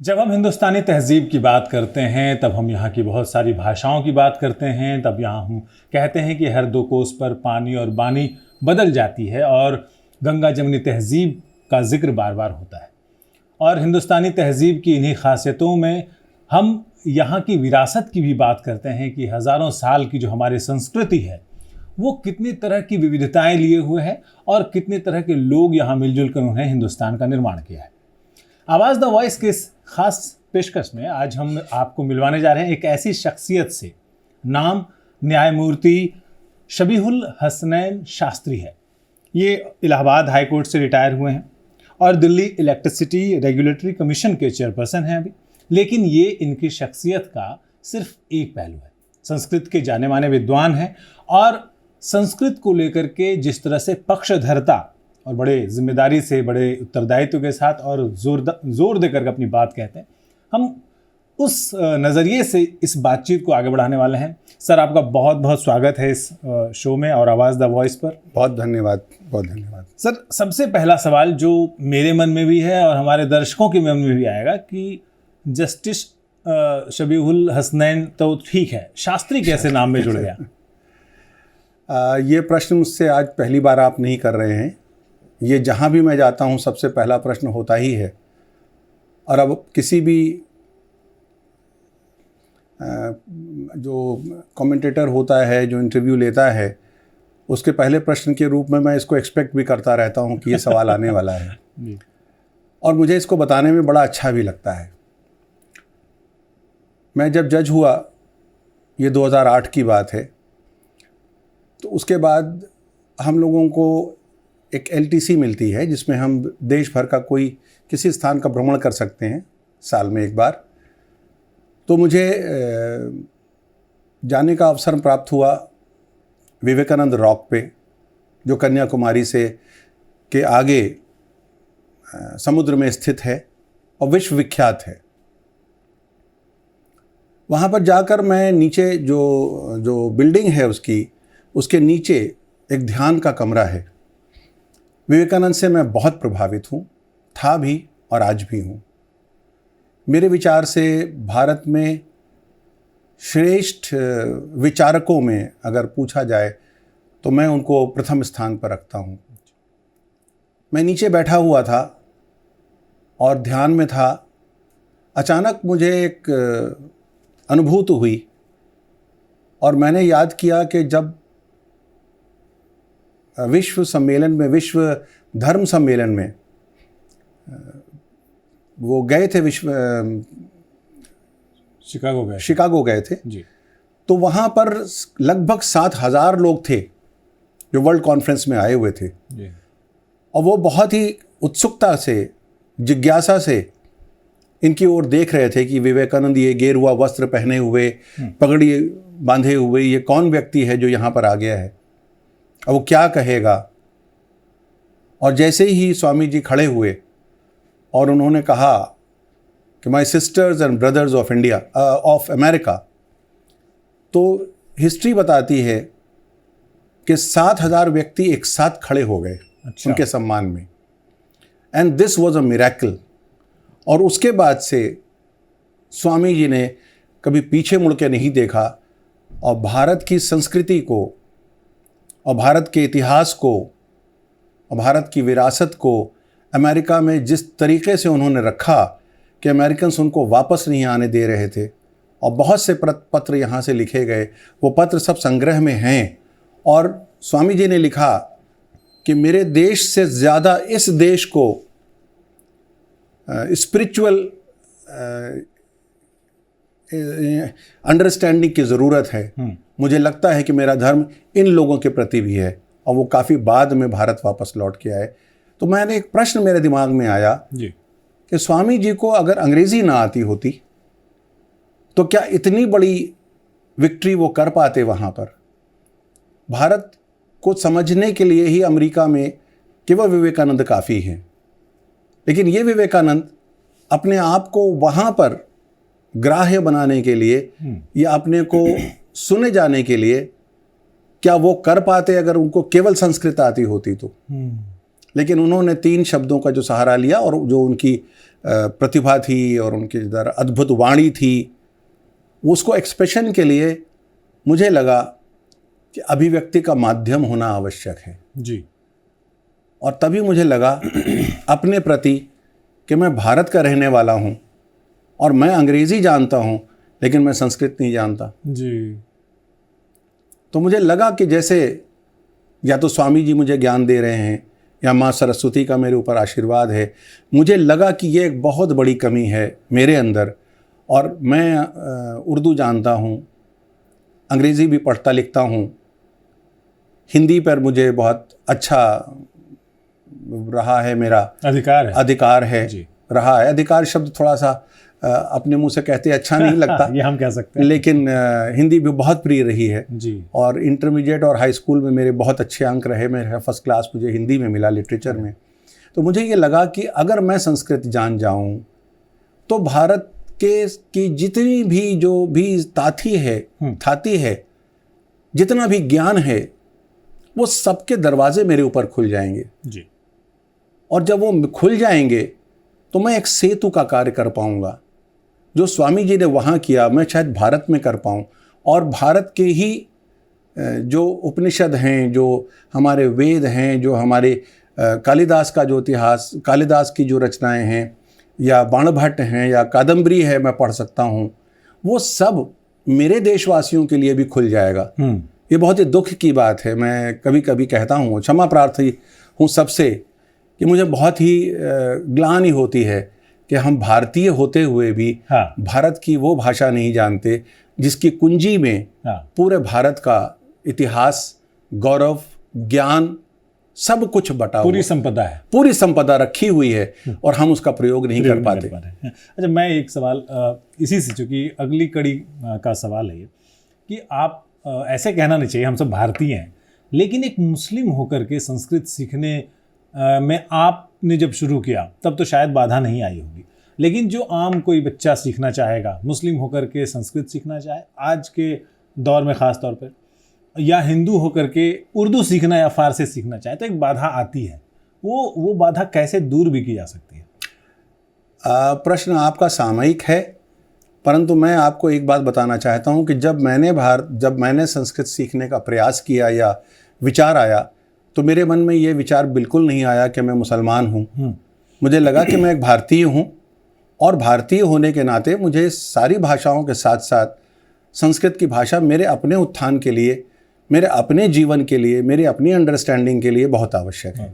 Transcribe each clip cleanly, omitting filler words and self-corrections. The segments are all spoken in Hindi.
जब हम हिंदुस्तानी तहजीब की बात करते हैं तब हम यहाँ की बहुत सारी भाषाओं की बात करते हैं। तब यहाँ हम कहते हैं कि हर दो कोस पर पानी और बानी बदल जाती है और गंगा जमनी तहजीब का जिक्र बार बार होता है। और हिंदुस्तानी तहजीब की इन्हीं खासियतों में हम यहाँ की विरासत की भी बात करते हैं कि हज़ारों साल की जो हमारी संस्कृति है वो कितनी तरह की विविधताएं लिए हुए है और कितने तरह के लोग यहाँ मिलजुल कर उन्हें हिंदुस्तान का निर्माण किया है। आवाज़ द वॉइस के इस खास पेशकश में आज हम आपको मिलवाने जा रहे हैं एक ऐसी शख्सियत से, नाम न्यायमूर्ति शबीहुल हसनैन शास्त्री है। ये इलाहाबाद हाई कोर्ट से रिटायर हुए हैं और दिल्ली इलेक्ट्रिसिटी रेगुलेटरी कमीशन के चेयरपर्सन हैं अभी। लेकिन ये इनकी शख्सियत का सिर्फ एक पहलू है। संस्कृत के जाने माने विद्वान हैं और संस्कृत को लेकर के जिस तरह से पक्षधरता और बड़े जिम्मेदारी से, बड़े उत्तरदायित्व के साथ और जोर देकर अपनी बात कहते हैं, हम उस नज़रिए से इस बातचीत को आगे बढ़ाने वाले हैं। सर, आपका बहुत बहुत स्वागत है इस शो में और आवाज़ द वॉइस पर। बहुत धन्यवाद, बहुत धन्यवाद। सर, सबसे पहला सवाल जो मेरे मन में भी है और हमारे दर्शकों के मन में भी आएगा कि जस्टिस शबीहुल हसनैन तो ठीक है, शास्त्री कैसे नाम में जुड़ गया? ये प्रश्न मुझसे आज पहली बार आप नहीं कर रहे हैं। ये जहाँ भी मैं जाता हूँ सबसे पहला प्रश्न होता ही है। और अब किसी भी जो कमेंटेटर होता है, जो इंटरव्यू लेता है, उसके पहले प्रश्न के रूप में मैं इसको एक्सपेक्ट भी करता रहता हूँ कि ये सवाल आने वाला है। और मुझे इसको बताने में बड़ा अच्छा भी लगता है। मैं जब जज हुआ, ये 2008 की बात है, तो उसके बाद हम लोगों को एक LTC मिलती है जिसमें हम देश भर का कोई किसी स्थान का भ्रमण कर सकते हैं साल में एक बार। तो मुझे जाने का अवसर प्राप्त हुआ विवेकानंद रॉक पे, जो कन्याकुमारी से के आगे समुद्र में स्थित है और विश्वविख्यात है। वहाँ पर जाकर मैं नीचे जो बिल्डिंग है उसके नीचे एक ध्यान का कमरा है। विवेकानंद से मैं बहुत प्रभावित हूँ, था भी और आज भी हूँ। मेरे विचार से भारत में श्रेष्ठ विचारकों में अगर पूछा जाए तो मैं उनको प्रथम स्थान पर रखता हूँ। मैं नीचे बैठा हुआ था और ध्यान में था। अचानक मुझे एक अनुभूति हुई और मैंने याद किया कि जब विश्व धर्म सम्मेलन में वो गए थे, शिकागो गए थे जी। तो वहाँ पर लगभग 7,000 लोग थे जो वर्ल्ड कॉन्फ्रेंस में आए हुए थे जी। और वो बहुत ही उत्सुकता से, जिज्ञासा से इनकी ओर देख रहे थे कि विवेकानंद ये गेरुआ वस्त्र पहने हुए, पगड़ी बांधे हुए, ये कौन व्यक्ति है जो यहाँ पर आ गया है, अब वो क्या कहेगा। और जैसे ही स्वामी जी खड़े हुए और उन्होंने कहा कि my sister's and brothers of India of America, तो हिस्ट्री बताती है कि 7,000 व्यक्ति एक साथ खड़े हो गए उनके सम्मान में। And this was a miracle. और उसके बाद से स्वामी जी ने कभी पीछे मुड़ के नहीं देखा और भारत की संस्कृति को और भारत के इतिहास को और भारत की विरासत को अमेरिका में जिस तरीके से उन्होंने रखा कि अमेरिकन्स उनको वापस नहीं आने दे रहे थे। और बहुत से पत्र यहाँ से लिखे गए, वो पत्र सब संग्रह में हैं। और स्वामी जी ने लिखा कि मेरे देश से ज़्यादा इस देश को स्पिरिचुअल अंडरस्टैंडिंग की ज़रूरत है। मुझे लगता है कि मेरा धर्म इन लोगों के प्रति भी है। और वो काफ़ी बाद में भारत वापस लौट के आए। तो मैंने एक प्रश्न मेरे दिमाग में आया जी कि स्वामी जी को अगर अंग्रेज़ी ना आती होती तो क्या इतनी बड़ी विक्ट्री वो कर पाते वहाँ पर? भारत को समझने के लिए ही अमेरिका में केवल विवेकानंद काफ़ी हैं। लेकिन ये विवेकानंद अपने आप को वहाँ पर ग्राह्य बनाने के लिए या अपने को सुने जाने के लिए क्या वो कर पाते अगर उनको केवल संस्कृत आती होती तो? लेकिन उन्होंने 3 शब्दों का जो सहारा लिया और जो उनकी प्रतिभा थी और उनके अंदर अद्भुत वाणी थी, उसको एक्सप्रेशन के लिए मुझे लगा कि अभिव्यक्ति का माध्यम होना आवश्यक है जी। और तभी मुझे लगा अपने प्रति कि मैं भारत का रहने वाला हूँ और मैं अंग्रेज़ी जानता हूँ लेकिन मैं संस्कृत नहीं जानता जी। तो मुझे लगा कि जैसे या तो स्वामी जी मुझे ज्ञान दे रहे हैं या माँ सरस्वती का मेरे ऊपर आशीर्वाद है, मुझे लगा कि ये एक बहुत बड़ी कमी है मेरे अंदर। और मैं उर्दू जानता हूँ, अंग्रेज़ी भी पढ़ता लिखता हूँ, हिंदी पर मुझे बहुत अच्छा रहा है, मेरा अधिकार है जी। रहा है। अधिकार शब्द थोड़ा सा अपने मुंह से कहते अच्छा नहीं लगता ये हम कह सकते हैं, लेकिन हिंदी भी बहुत प्रिय रही है जी। और इंटरमीडिएट और हाई स्कूल में मेरे बहुत अच्छे अंक रहे, मेरे फर्स्ट क्लास मुझे हिंदी में मिला, लिटरेचर में। तो मुझे ये लगा कि अगर मैं संस्कृत जान जाऊं तो भारत की जितनी भी जो भी थाती है, जितना भी ज्ञान है, वो सबके दरवाजे मेरे ऊपर खुल जाएंगे जी। और जब वो खुल जाएंगे तो मैं एक सेतु का कार्य कर पाऊंगा। जो स्वामी जी ने वहाँ किया मैं शायद भारत में कर पाऊँ और भारत के ही जो उपनिषद हैं, जो हमारे वेद हैं, जो हमारे कालिदास का जो इतिहास, कालिदास की जो रचनाएं हैं या बाणभट्ट हैं या कादम्बरी है, मैं पढ़ सकता हूँ, वो सब मेरे देशवासियों के लिए भी खुल जाएगा। ये बहुत ही दुख की बात है। मैं कभी कभी कहता हूँ, क्षमा प्रार्थी हूँ सबसे, कि मुझे बहुत ही ग्लानि होती है कि हम भारतीय होते हुए भी भारत की वो भाषा नहीं जानते जिसकी कुंजी में पूरे भारत का इतिहास, गौरव, ज्ञान सब कुछ बटा हुआ, पूरी संपदा रखी हुई है और हम उसका प्रयोग नहीं कर पाते। अच्छा, मैं एक सवाल इसी से, चूंकि अगली कड़ी का सवाल है कि आप ऐसे कहना नहीं चाहिए हम सब भारतीय हैं, लेकिन एक मुस्लिम होकर के संस्कृत सीखने में आपने जब शुरू किया तब तो शायद बाधा नहीं आई होगी, लेकिन जो आम कोई बच्चा सीखना चाहेगा, मुस्लिम होकर के संस्कृत सीखना चाहे आज के दौर में ख़ास तौर पर, या हिंदू होकर के उर्दू सीखना या फारसी सीखना चाहे, तो एक बाधा आती है। वो बाधा कैसे दूर भी की जा सकती है? प्रश्न आपका सामयिक है, परंतु मैं आपको एक बात बताना चाहता हूँ कि जब मैंने संस्कृत सीखने का प्रयास किया या विचार आया तो मेरे मन में ये विचार बिल्कुल नहीं आया कि मैं मुसलमान हूँ। मुझे लगा कि मैं एक भारतीय हूँ और भारतीय होने के नाते मुझे सारी भाषाओं के साथ साथ संस्कृत की भाषा मेरे अपने उत्थान के लिए, मेरे अपने जीवन के लिए, मेरी अपनी अंडरस्टैंडिंग के लिए बहुत आवश्यक है।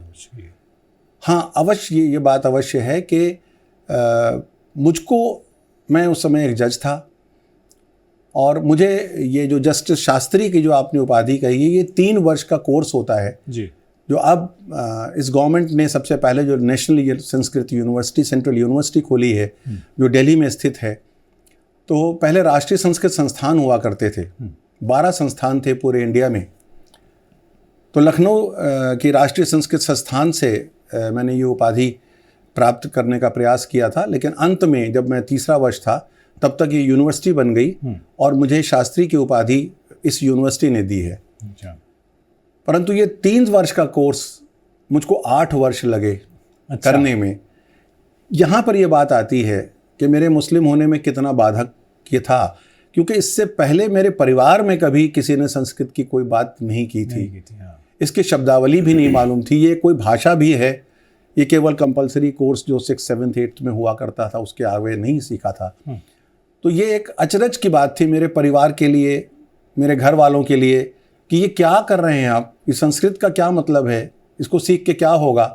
हाँ, अवश्य ये बात अवश्य है कि मुझको, मैं उस समय एक जज था और मुझे ये जो जस्टिस शास्त्री की जो आपने उपाधि कही है, ये 3 वर्ष का कोर्स होता है जी, जो अब इस गवर्नमेंट ने सबसे पहले जो national Sanskrit university, central university खोली है जो दिल्ली में स्थित है। तो पहले राष्ट्रीय संस्कृत संस्थान हुआ करते थे, 12 संस्थान थे पूरे इंडिया में। तो लखनऊ की राष्ट्रीय संस्कृत संस्थान से मैंने ये उपाधि प्राप्त करने का प्रयास किया था, लेकिन अंत में जब मैं तीसरा वर्ष था तब तक ये यूनिवर्सिटी बन गई और मुझे शास्त्री की उपाधि इस यूनिवर्सिटी ने दी है। परंतु ये 3 वर्ष का कोर्स मुझको 8 वर्ष लगे करने में। यहाँ पर ये बात आती है कि मेरे मुस्लिम होने में कितना बाधक ये था, क्योंकि इससे पहले मेरे परिवार में कभी किसी ने संस्कृत की कोई बात नहीं की थी। इसकी शब्दावली भी नहीं मालूम थी, ये कोई भाषा भी है, ये केवल कंपलसरी कोर्स जो 6th 7th 8th में हुआ करता था उसके आगे नहीं सीखा था। तो ये एक अचरज की बात थी मेरे परिवार के लिए, मेरे घर वालों के लिए, कि ये क्या कर रहे हैं आप, ये संस्कृत का क्या मतलब है, इसको सीख के क्या होगा।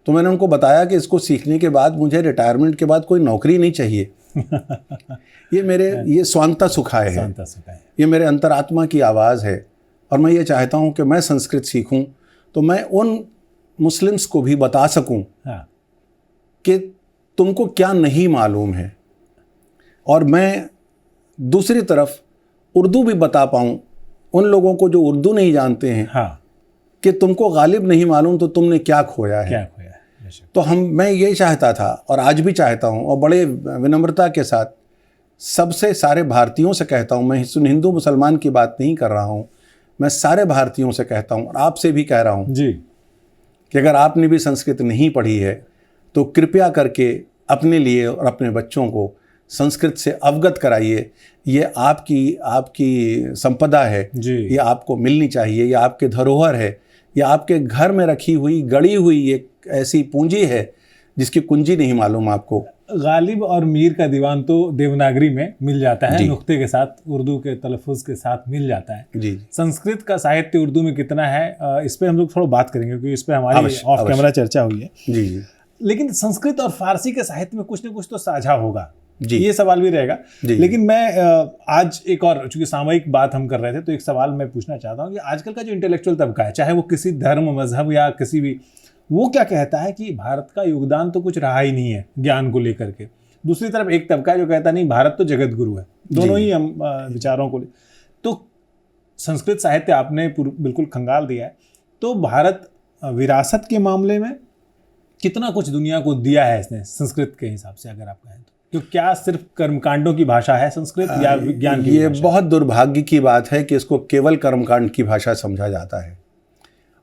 तो मैंने उनको बताया कि इसको सीखने के बाद मुझे रिटायरमेंट के बाद कोई नौकरी नहीं चाहिए। ये स्वांता सुखाय है, ये मेरे अंतरात्मा की आवाज़ है और मैं ये चाहता हूँ कि मैं संस्कृत सीखूँ तो मैं उन मुस्लिम्स को भी बता सकूँ कि तुमको क्या नहीं मालूम है, और मैं दूसरी तरफ उर्दू भी बता पाऊँ उन लोगों को जो उर्दू नहीं जानते हैं कि तुमको गालिब नहीं मालूम तो तुमने क्या खोया है। तो मैं ये चाहता था और आज भी चाहता हूँ और बड़े विनम्रता के साथ सबसे सारे भारतीयों से कहता हूँ, मैं हिंदू मुसलमान की बात नहीं कर रहा हूँ, मैं सारे भारतीयों से कहता हूँ और आपसे भी कह रहा हूँ जी कि अगर आपने भी संस्कृत नहीं पढ़ी है तो कृपया करके अपने लिए और अपने बच्चों को संस्कृत से अवगत कराइए। ये आपकी संपदा है, ये आपको मिलनी चाहिए, ये आपके धरोहर है, ये आपके घर में रखी हुई गड़ी हुई एक ऐसी पूंजी है जिसकी कुंजी नहीं मालूम आपको। गालिब और मीर का दीवान तो देवनागरी में मिल जाता है, नुक्ते के साथ, उर्दू के तलफ़ुज़ के साथ मिल जाता है जी। संस्कृत का साहित्य उर्दू में कितना है, इस पे हम लोग थोड़ा बात करेंगे क्योंकि इस पे हमारी ऑफ कैमरा चर्चा हुई है जी जी। लेकिन संस्कृत और फारसी के साहित्य में कुछ न कुछ तो साझा होगा जी, ये सवाल भी रहेगा। लेकिन मैं आज एक और, चूंकि सामयिक बात हम कर रहे थे, तो एक सवाल मैं पूछना चाहता हूँ कि आजकल का जो इंटेलेक्चुअल तबका है, चाहे वो किसी धर्म मजहब या किसी भी, वो क्या कहता है कि भारत का योगदान तो कुछ रहा ही नहीं है ज्ञान को लेकर के। दूसरी तरफ एक तबका जो कहता नहीं भारत तो जगत गुरु है। दोनों ही हम विचारों को तो संस्कृत साहित्य आपने बिल्कुल खंगाल दिया है, तो भारत विरासत के मामले में कितना कुछ दुनिया को दिया है इसने संस्कृत के हिसाब से, अगर आप कहें तो क्या सिर्फ कर्मकांडों की भाषा है संस्कृत या विज्ञान की? ये बहुत दुर्भाग्य की बात है कि इसको केवल कर्मकांड की भाषा समझा जाता है,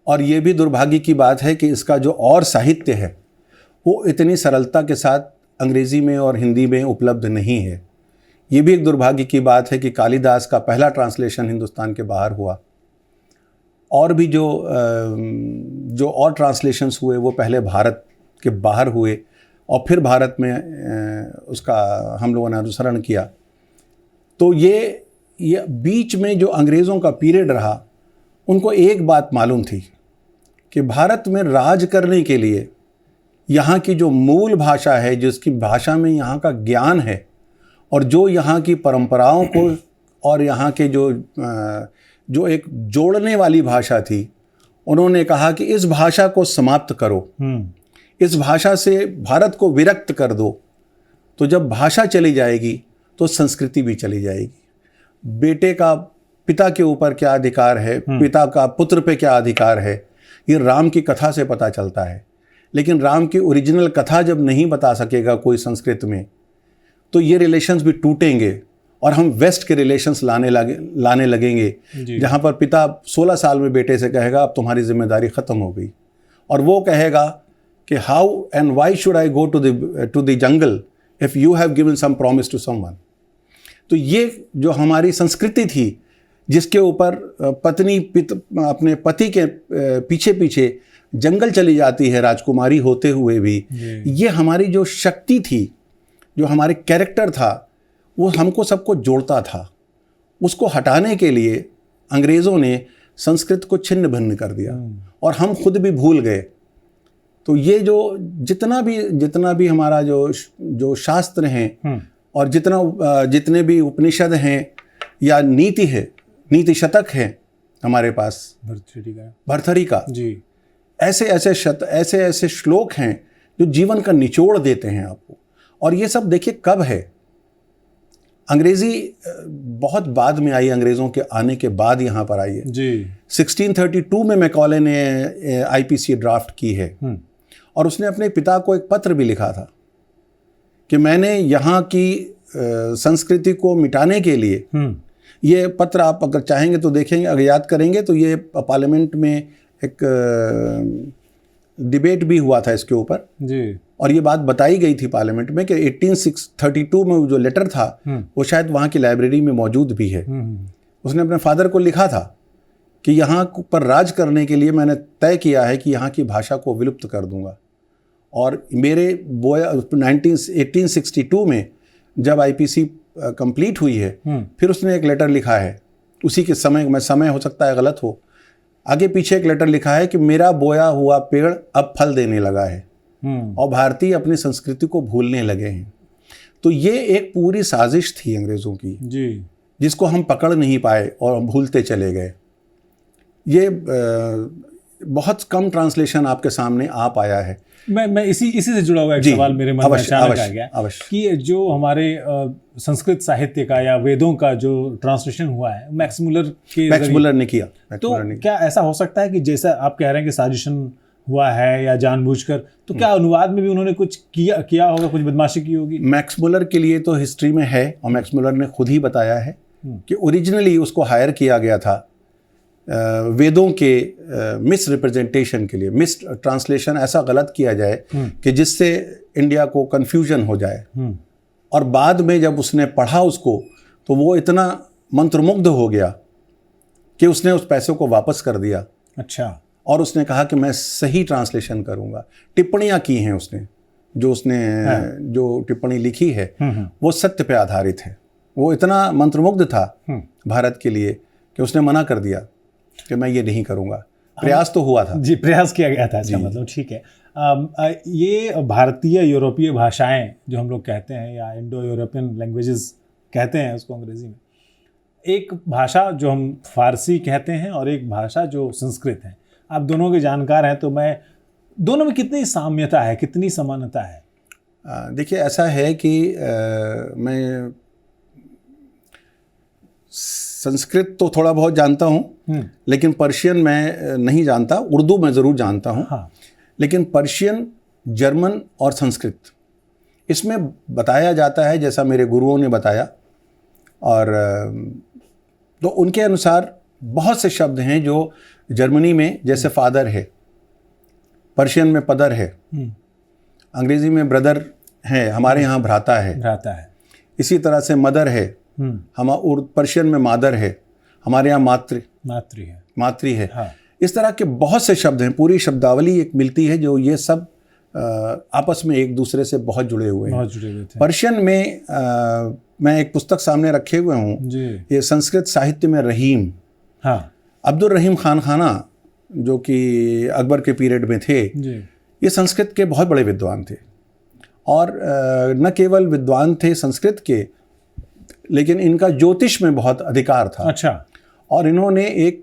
और ये भी दुर्भाग्य की बात है कि इसका जो और साहित्य है वो इतनी सरलता के साथ अंग्रेज़ी में और हिंदी में उपलब्ध नहीं है। ये भी एक दुर्भाग्य की बात है कि कालिदास का पहला ट्रांसलेशन हिंदुस्तान के बाहर हुआ, और भी जो और ट्रांसलेशंस हुए वो पहले भारत के बाहर हुए और फिर भारत में उसका हम लोगों ने अनुसरण किया। तो ये बीच में जो अंग्रेज़ों का पीरियड रहा, उनको एक बात मालूम थी कि भारत में राज करने के लिए यहाँ की जो मूल भाषा है, जिसकी भाषा में यहाँ का ज्ञान है, और जो यहाँ की परंपराओं को और यहाँ के जो एक जोड़ने वाली भाषा थी, उन्होंने कहा कि इस भाषा को समाप्त करो, इस भाषा से भारत को विरक्त कर दो। तो जब भाषा चली जाएगी तो संस्कृति भी चली जाएगी। बेटे का पिता के ऊपर क्या अधिकार है, पिता का पुत्र पे क्या अधिकार है, ये राम की कथा से पता चलता है। लेकिन राम की ओरिजिनल कथा जब नहीं बता सकेगा कोई संस्कृत में, तो ये रिलेशंस भी टूटेंगे और हम वेस्ट के रिलेशंस लाने लगेंगे, जहाँ पर पिता 16 साल में बेटे से कहेगा अब तुम्हारी जिम्मेदारी ख़त्म हो गई, और वो कहेगा कि how and why should I go to the jungle if you have given some promise to someone. तो ये जो हमारी संस्कृति थी, जिसके ऊपर पत्नी अपने पति के पीछे पीछे जंगल चली जाती है राजकुमारी होते हुए भी, ये हमारी जो शक्ति थी, जो हमारे कैरेक्टर था, वो हमको सबको जोड़ता था। उसको हटाने के लिए अंग्रेज़ों ने संस्कृत को छिन्न भिन्न कर दिया और हम खुद भी भूल गए। तो ये जो जितना भी हमारा जो शास्त्र हैं और जितने भी उपनिषद हैं या नीति शतक हैं हमारे पास, भर्तृहरि का जी, ऐसे श्लोक हैं जो जीवन का निचोड़ देते हैं आपको। और ये सब देखिए कब है, अंग्रेज़ी बहुत बाद में आई, अंग्रेज़ों के आने के बाद यहाँ पर आई है जी। 1632 में मैकॉले ने आईपीसी ड्राफ्ट की है, और उसने अपने पिता को एक पत्र भी लिखा था कि मैंने यहाँ की संस्कृति को मिटाने के लिए, ये पत्र आप अगर चाहेंगे तो देखेंगे, अगर याद करेंगे तो ये पार्लियामेंट में एक डिबेट भी हुआ था इसके ऊपर जी, और ये बात बताई गई थी पार्लियामेंट में कि 1832 में जो लेटर था वो शायद वहाँ की लाइब्रेरी में मौजूद भी है। उसने अपने फादर को लिखा था कि यहाँ पर राज करने के लिए मैंने तय किया है कि यहाँ की भाषा को विलुप्त कर दूंगा। और मेरे 1862 में जब आईपीसी कंप्लीट हुई है, फिर उसने एक लेटर लिखा है, उसी के समय हो सकता है गलत हो, आगे पीछे एक लेटर लिखा है कि मेरा बोया हुआ पेड़ अब फल देने लगा है और भारतीय अपनी संस्कृति को भूलने लगे हैं। तो ये एक पूरी साजिश थी अंग्रेज़ों की जी, जिसको हम पकड़ नहीं पाए और भूलते चले गए। ये बहुत कम ट्रांसलेशन आपके सामने आ पाया है। मैं इसी से जुड़ा हुआ एक सवाल मेरे मन में अचानक आ गया कि जो हमारे संस्कृत साहित्य का या वेदों का जो ट्रांसलेशन हुआ है मैक्समुलर ने किया, तो क्या ऐसा हो सकता है कि जैसा आप कह रहे हैं कि साजिशन हुआ है या जानबूझकर, तो क्या अनुवाद में भी उन्होंने कुछ किया होगा, कुछ बदमाशी की होगी? मैक्समुलर के लिए तो हिस्ट्री में है, और मैक्समुलर ने खुद ही बताया है कि ओरिजिनली उसको हायर किया गया था वेदों के मिस रिप्रेजेंटेशन के लिए, मिस ट्रांसलेशन, ऐसा गलत किया जाए कि जिससे इंडिया को कन्फ्यूजन हो जाए। और बाद में जब उसने पढ़ा उसको, तो वो इतना मंत्रमुग्ध हो गया कि उसने उस पैसे को वापस कर दिया। अच्छा। और उसने कहा कि मैं सही ट्रांसलेशन करूँगा। टिप्पणियाँ की हैं उसने, जो उसने जो टिप्पणी लिखी है वो सत्य पे आधारित है। वो इतना मंत्रमुग्ध था भारत के लिए कि उसने मना कर दिया कि मैं ये नहीं करूँगा। प्रयास तो हुआ था। जी, प्रयास किया गया था। अच्छा, मतलब ठीक है। ये भारतीय यूरोपीय भाषाएं जो हम लोग कहते हैं, या इंडो यूरोपियन लैंग्वेजेस कहते हैं उसको अंग्रेजी में, एक भाषा जो हम फारसी कहते हैं और एक भाषा जो संस्कृत है। आप दोनों के जानकार हैं, तो मैं दोनों में कितनी साम्यता है, कितनी समानता है? देखिए, ऐसा है कि मैं संस्कृत तो थोड़ा बहुत जानता हूँ, लेकिन पर्शियन मैं नहीं जानता। उर्दू मैं ज़रूर जानता हूँ। हाँ। लेकिन पर्शियन, जर्मन और संस्कृत, इसमें बताया जाता है जैसा मेरे गुरुओं ने बताया। और तो उनके अनुसार बहुत से शब्द हैं जो जर्मनी में जैसे फादर है, पर्शियन में पदर है, अंग्रेजी में ब्रदर है, हमारे यहाँ भ्राता है। इसी तरह से मदर है, हम पर्शियन में मादर है, हमारे यहाँ मातृ है। हाँ। इस तरह के बहुत से शब्द हैं, पूरी शब्दावली एक मिलती है जो ये सब आपस में एक दूसरे से बहुत जुड़े हुए हैं। पर्शियन में मैं एक पुस्तक सामने रखे हुए हूँ, ये संस्कृत साहित्य में रहीम। हाँ। अब्दुल रहीम खान खाना, जो कि अकबर के पीरियड में थे, ये संस्कृत के बहुत बड़े विद्वान थे। और न केवल विद्वान थे संस्कृत के, लेकिन इनका ज्योतिष में बहुत अधिकार था। अच्छा। और इन्होंने एक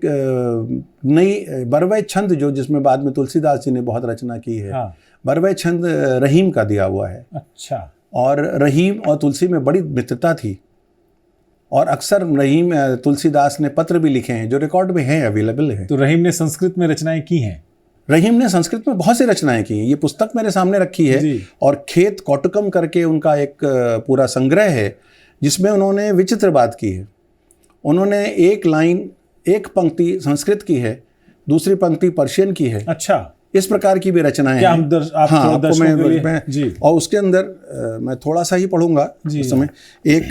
नई बरवै छंद, जो जिसमें बाद में तुलसीदास जी ने बहुत रचना की है, हाँ। बरवै छंद रहीम का दिया हुआ है। अच्छा। और रहीम और तुलसी में बड़ी मित्रता थी, और अक्सर रहीम तुलसीदास ने पत्र भी लिखे हैं जो रिकॉर्ड में हैं, अवेलेबल है। तो रहीम ने संस्कृत में रचनाएं की हैं? रहीम ने संस्कृत में बहुत सी रचनाएं की हैं। ये पुस्तक मेरे सामने रखी है, और खेत कौटुकम करके उनका एक पूरा संग्रह है, जिसमें उन्होंने विचित्र बात की है। उन्होंने एक लाइन, एक पंक्ति संस्कृत की है, दूसरी पंक्ति पर्शियन की है। अच्छा। इस प्रकार की भी रचनाएं हैं। हाँ, आपको मैं जी। और उसके अंदर मैं थोड़ा सा ही पढ़ूंगा इस समय। एक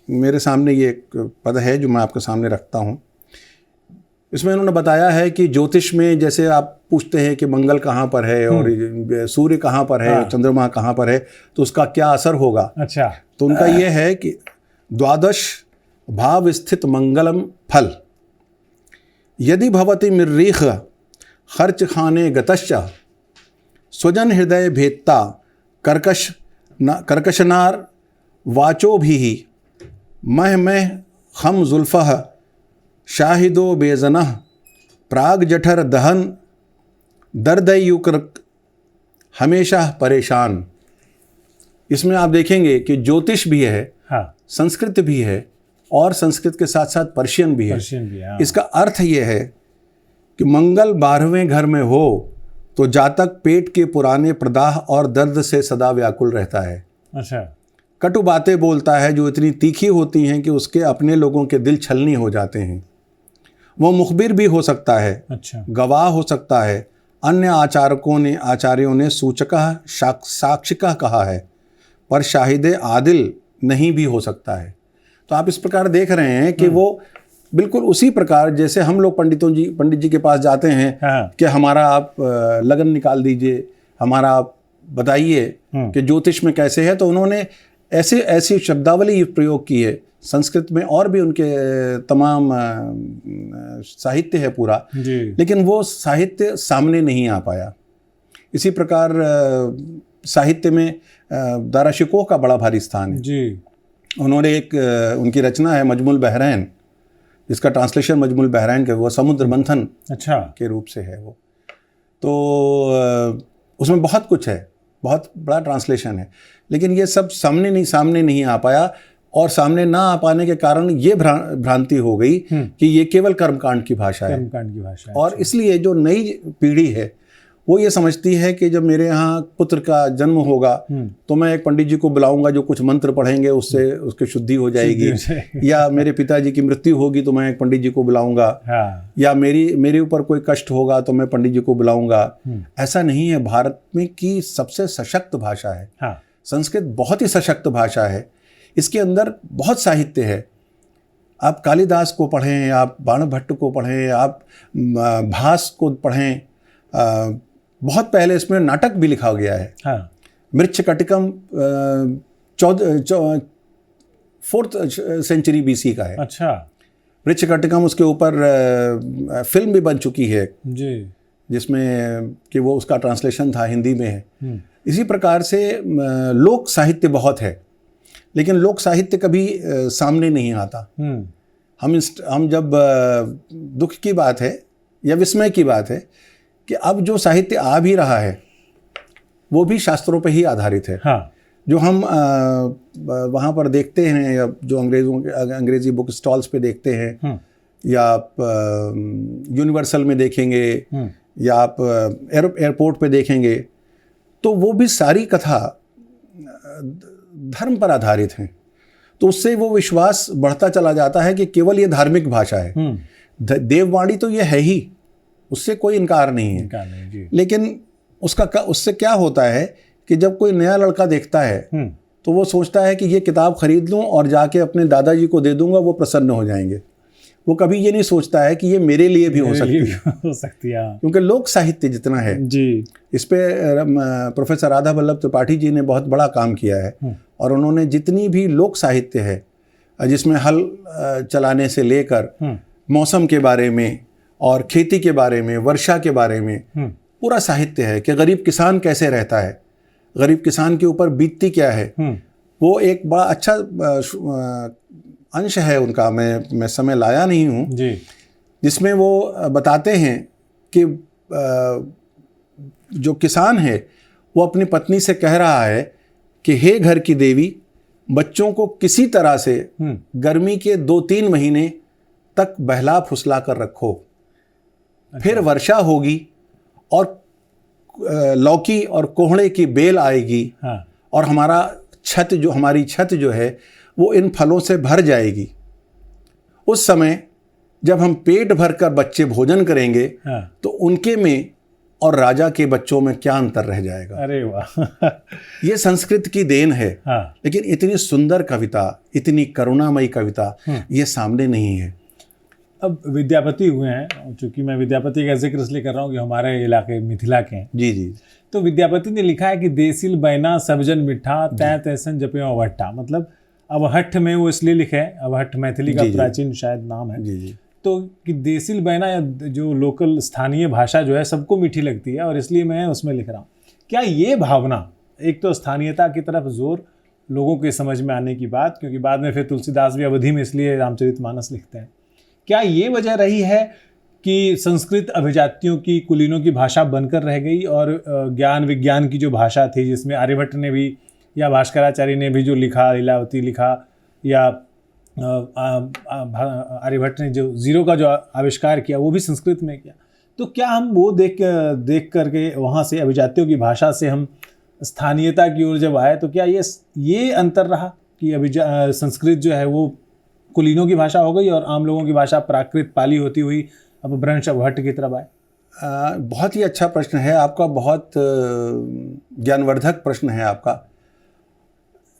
मेरे सामने ये एक पद है जो मैं आपके सामने रखता हूँ। इसमें उन्होंने बताया है कि ज्योतिष में जैसे आप पूछते हैं कि मंगल कहाँ पर है और सूर्य कहाँ पर है, चंद्रमा कहाँ पर है, तो उसका क्या असर होगा। अच्छा। तो उनका ये है कि द्वादश भाव स्थित मंगलम फल यदि भवति मृरीख खर्च खाने गतश्च स्वजन हृदय भेदता कर्कशनार वाचो भी मह खम जुल्फह शाहिदो बेजनह प्राग जठर दहन दर्दयुकर हमेशा परेशान। इसमें आप देखेंगे कि ज्योतिष भी है, हाँ। संस्कृत भी है, और संस्कृत के साथ साथ पर्शियन भी है। हाँ। इसका अर्थ ये है कि मंगल 12वें घर में हो तो जातक पेट के पुराने प्रदाह और दर्द से सदा व्याकुल रहता है। अच्छा। कटु बातें बोलता है जो इतनी तीखी होती हैं कि उसके अपने लोगों के दिल छलनी हो जाते हैं। वो मुखबिर भी हो सकता है, अच्छा। गवाह हो सकता है। अन्य आचार्यों ने सूचकः साक्षिकः कहा है, पर शाहिदे आदिल नहीं भी हो सकता है। तो आप इस प्रकार देख रहे हैं कि वो बिल्कुल उसी प्रकार जैसे हम लोग पंडित जी के पास जाते हैं, हाँ। कि हमारा आप लगन निकाल दीजिए, हमारा आप बताइए कि ज्योतिष में कैसे है। तो उन्होंने ऐसी शब्दावली प्रयोग की है संस्कृत में, और भी उनके तमाम साहित्य है पूरा, लेकिन वो साहित्य सामने नहीं आ पाया। इसी प्रकार साहित्य में दाराशिकोह का बड़ा भारी स्थान है जी। उन्होंने एक उनकी रचना है मजमुल बहरैन, जिसका ट्रांसलेशन मजमुल बहरैन के वो समुद्र मंथन अच्छा के रूप से है वो। तो उसमें बहुत कुछ है, बहुत बड़ा ट्रांसलेशन है, लेकिन ये सब सामने नहीं आ पाया। और सामने ना आ पाने के कारण ये भ्रांति हो गई कि ये केवल कर्मकांड की भाषा है। कर्मकांड की भाषा है। और इसलिए जो नई पीढ़ी है वो ये समझती है कि जब मेरे यहाँ पुत्र का जन्म होगा तो मैं एक पंडित जी को बुलाऊंगा जो कुछ मंत्र पढ़ेंगे, उससे उसकी शुद्धि हो जाएगी। या मेरे पिताजी की मृत्यु होगी तो मैं एक पंडित जी को बुलाऊंगा। हाँ। या मेरे ऊपर कोई कष्ट होगा तो मैं पंडित जी को बुलाऊंगा। ऐसा नहीं है। भारत में की सबसे सशक्त भाषा है। हाँ। संस्कृत बहुत ही सशक्त भाषा है। इसके अंदर बहुत साहित्य है। आप कालिदास को पढ़ें, आप बाणभट्ट को पढ़ें, आप भास को पढ़ें। बहुत पहले इसमें नाटक भी लिखा गया है। हाँ। मृच्छकटिकम 4th सेंचुरी BC का है। अच्छा। मृच्छकटिकम, उसके ऊपर फिल्म भी बन चुकी है जी, जिसमें कि वो उसका ट्रांसलेशन था, हिंदी में है। इसी प्रकार से लोक साहित्य बहुत है, लेकिन लोक साहित्य कभी सामने नहीं आता। हम जब दुख की बात है या विस्मय की बात है कि अब जो साहित्य आ भी रहा है वो भी शास्त्रों पर ही आधारित है। हाँ। जो हम वहाँ पर देखते हैं, या जो अंग्रेजी बुक स्टॉल्स पे देखते हैं, या आप यूनिवर्सल में देखेंगे, या आप एयरपोर्ट पे देखेंगे, तो वो भी सारी कथा धर्म पर आधारित हैं। तो उससे वो विश्वास बढ़ता चला जाता है कि केवल ये धार्मिक भाषा है। देववाणी तो ये है ही, उससे कोई इनकार नहीं है। जी। लेकिन उससे क्या होता है कि जब कोई नया लड़का देखता है तो वो सोचता है कि ये किताब खरीद लूं और जाके अपने दादाजी को दे दूंगा, वो प्रसन्न हो जाएंगे। वो कभी ये नहीं सोचता है कि ये मेरे लिए भी हो सकती है। क्योंकि लोक साहित्य जितना है जी, इस पे प्रोफेसर राधा वल्लभ त्रिपाठी जी ने बहुत बड़ा काम किया है। और उन्होंने जितनी भी लोक साहित्य है, जिसमें हल चलाने से लेकर मौसम के बारे में और खेती के बारे में, वर्षा के बारे में पूरा साहित्य है कि गरीब किसान कैसे रहता है, गरीब किसान के ऊपर बीतती क्या है, वो एक बड़ा अच्छा अंश है उनका। मैं समय लाया नहीं हूँ जी, जिसमें वो बताते हैं कि जो किसान है वो अपनी पत्नी से कह रहा है कि हे घर की देवी, बच्चों को किसी तरह से गर्मी के 2-3 महीने तक बहला फुसला कर रखो। फिर वर्षा होगी और लौकी और कोहड़े की बेल आएगी। हाँ। और हमारी छत जो है वो इन फलों से भर जाएगी। उस समय जब हम पेट भरकर बच्चे भोजन करेंगे, हाँ। तो उनके में और राजा के बच्चों में क्या अंतर रह जाएगा। अरे वाह। ये संस्कृत की देन है। हाँ। लेकिन इतनी सुंदर कविता, इतनी करुणामयी कविता ये सामने नहीं है। अब विद्यापति हुए हैं, चूंकि मैं विद्यापति का जिक्र इसलिए कर रहा हूँ कि हमारे इलाके मिथिला के हैं। जी जी। तो विद्यापति ने लिखा है कि देसिल बैना सबजन मिठा तै तैसन जपे अवहट्टा। मतलब अवहट्ठ में वो इसलिए लिखे है, अवहट्ठ मैथिली का प्राचीन शायद नाम है। जी जी। तो कि देसिल बैना या जो लोकल स्थानीय भाषा जो है सबको मीठी लगती है, और इसलिए मैं उसमें लिख रहा हूँ। क्या ये भावना, एक तो स्थानीयता की तरफ जोर, लोगों के समझ में आने की बात, क्योंकि बाद में फिर तुलसीदास भी अवधि में इसलिए रामचरितमानस लिखते हैं, क्या ये वजह रही है कि संस्कृत अभिजातियों की, कुलीनों की भाषा बनकर रह गई, और ज्ञान विज्ञान की जो भाषा थी, जिसमें आर्यभट्ट ने भी या भास्कराचार्य ने भी जो लिखा, लीलावती लिखा, या आर्यभट्ट ने जो जीरो का जो आविष्कार किया वो भी संस्कृत में किया, तो क्या हम वो देख करके वहाँ से अभिजातियों की भाषा से हम स्थानीयता की ओर जब आए, तो क्या ये अंतर रहा कि संस्कृत जो है वो कुलीनों की भाषा हो गई और आम लोगों की भाषा प्राकृत पाली होती हुई अब ब्रंश अवहट्ट की तरफ आए? बहुत ही अच्छा प्रश्न है आपका, बहुत ज्ञानवर्धक प्रश्न है आपका।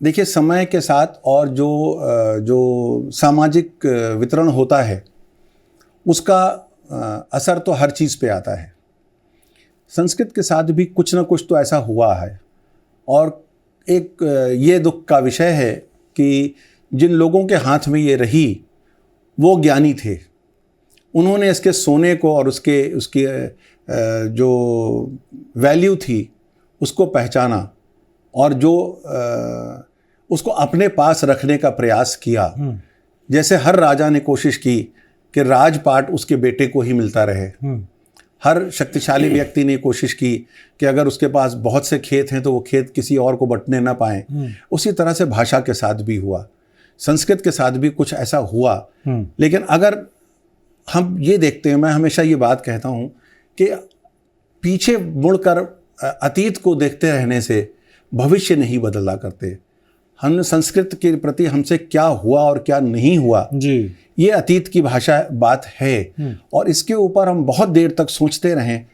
देखिए, समय के साथ और जो सामाजिक वितरण होता है उसका असर तो हर चीज़ पे आता है। संस्कृत के साथ भी कुछ ना कुछ तो ऐसा हुआ है, और एक ये दुख का विषय है कि जिन लोगों के हाथ में ये रही वो ज्ञानी थे। उन्होंने इसके सोने को और उसकी जो वैल्यू थी उसको पहचाना, और जो उसको अपने पास रखने का प्रयास किया। जैसे हर राजा ने कोशिश की कि राजपाट उसके बेटे को ही मिलता रहे। हर शक्तिशाली व्यक्ति ने कोशिश की कि अगर उसके पास बहुत से खेत हैं तो वो खेत किसी और को बंटने ना पाएं। उसी तरह से भाषा के साथ भी हुआ, संस्कृत के साथ भी कुछ ऐसा हुआ। लेकिन अगर हम ये देखते हैं, मैं हमेशा ये बात कहता हूँ कि पीछे मुड़कर अतीत को देखते रहने से भविष्य नहीं बदला करते। हम संस्कृत के प्रति हमसे क्या हुआ और क्या नहीं हुआ जी, ये अतीत की भाषा बात है, और इसके ऊपर हम बहुत देर तक सोचते रहें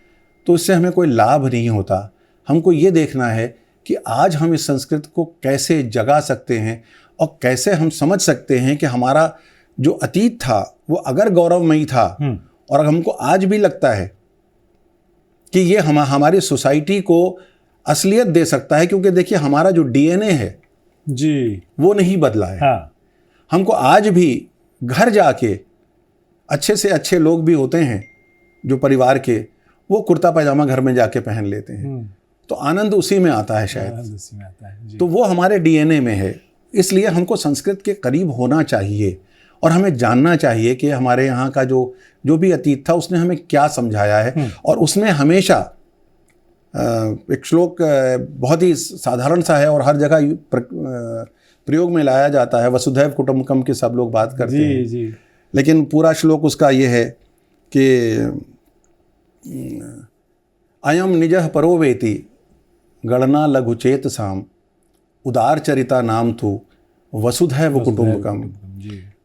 तो इससे हमें कोई लाभ नहीं होता। हमको ये देखना है कि आज हम इस संस्कृत को कैसे जगा सकते हैं और कैसे हम समझ सकते हैं कि हमारा जो अतीत था वो अगर गौरवमयी था और हमको आज भी लगता है कि ये हमारी सोसाइटी को असलियत दे सकता है, क्योंकि देखिए हमारा जो डीएनए है जी, वो नहीं बदला है। हाँ, हमको आज भी घर जाके अच्छे से अच्छे लोग भी होते हैं जो परिवार के, वो कुर्ता पैजामा घर में जाके पहन लेते हैं, तो आनंद उसी में आता है शायद। आनंद उसी में आता है जी। तो वो हमारे डीएनए में है। इसलिए हमको संस्कृत के करीब होना चाहिए और हमें जानना चाहिए कि हमारे यहाँ का जो भी अतीत था उसने हमें क्या समझाया है। और उसमें हमेशा एक श्लोक बहुत ही साधारण सा है और हर जगह प्रयोग में लाया जाता है, वसुधैव कुटुम्बकम की सब लोग बात करते हैं जी। लेकिन पूरा श्लोक उसका ये है कि अयम निजः परो वेति गणना लघुचेत साम उदार चरिता नाम तु वसुधैव कुटुम्बकम।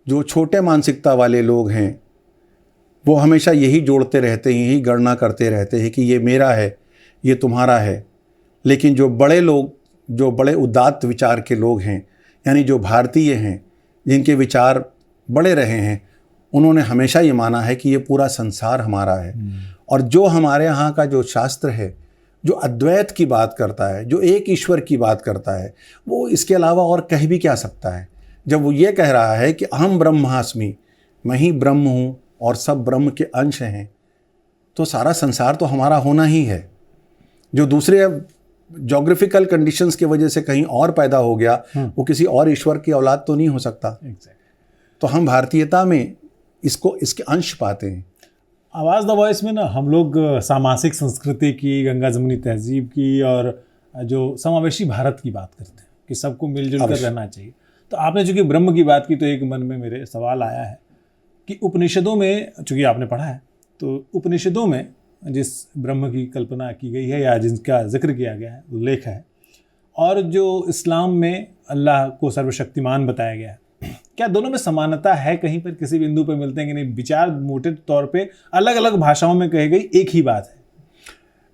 जो छोटे मानसिकता वाले लोग हैं वो हमेशा यही जोड़ते रहते हैं, यही गणना करते रहते हैं कि ये मेरा है, ये तुम्हारा है। लेकिन जो बड़े लोग, जो बड़े उदात्त विचार के लोग हैं, यानी जो भारतीय हैं, जिनके विचार बड़े रहे हैं, उन्होंने हमेशा ये माना है कि ये पूरा संसार हमारा है। और जो हमारे यहाँ का जो शास्त्र है, जो अद्वैत की बात करता है, जो एक ईश्वर की बात करता है, वो इसके अलावा और कह भी क्या सकता है। जब वो ये कह रहा है कि अहम ब्रह्मास्मि, मैं ही ब्रह्म हूँ और सब ब्रह्म के अंश हैं, तो सारा संसार तो हमारा होना ही है। जो दूसरे ज्योग्राफिकल कंडीशंस की वजह से कहीं और पैदा हो गया, वो किसी और ईश्वर की औलाद तो नहीं हो सकता। तो हम भारतीयता में इसके अंश पाते हैं। आवाज़ द वॉइस में ना हम लोग सामासिक संस्कृति की, गंगा जमुनी तहजीब की और जो समावेशी भारत की बात करते हैं कि सबको मिलजुल कर रहना चाहिए। तो आपने चूंकि ब्रह्म की बात की तो एक मन में मेरे सवाल आया है कि उपनिषदों में, चूंकि आपने पढ़ा है, तो उपनिषदों में जिस ब्रह्म की कल्पना की गई है या जिसका जिक्र किया गया है, उल्लेख है, और जो इस्लाम में अल्लाह को सर्वशक्तिमान बताया गया है, क्या दोनों में समानता है? कहीं पर किसी बिंदु पर मिलते हैं कि नहीं? विचार मोटे तौर पे अलग अलग भाषाओं में कही गई एक ही बात है।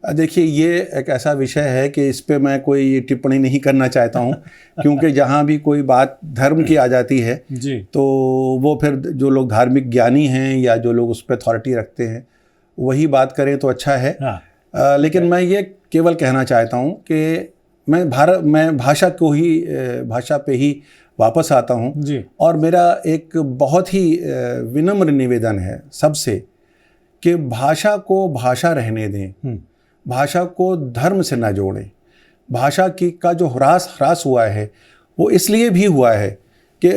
देखिए, ये एक ऐसा विषय है कि इस पे मैं कोई टिप्पणी नहीं करना चाहता हूँ क्योंकि जहाँ भी कोई बात धर्म की आ जाती है जी, तो वो फिर जो लोग धार्मिक ज्ञानी हैं या जो लोग उस पर अथॉरिटी रखते हैं वही बात करें तो अच्छा है। हाँ। लेकिन मैं ये केवल कहना चाहता हूँ कि मैं भाषा पे ही वापस आता हूँ जी। और मेरा एक बहुत ही विनम्र निवेदन है सबसे कि भाषा को भाषा रहने दें, भाषा को धर्म से ना जोड़ें। भाषा का जो ह्रास हुआ है वो इसलिए भी हुआ है कि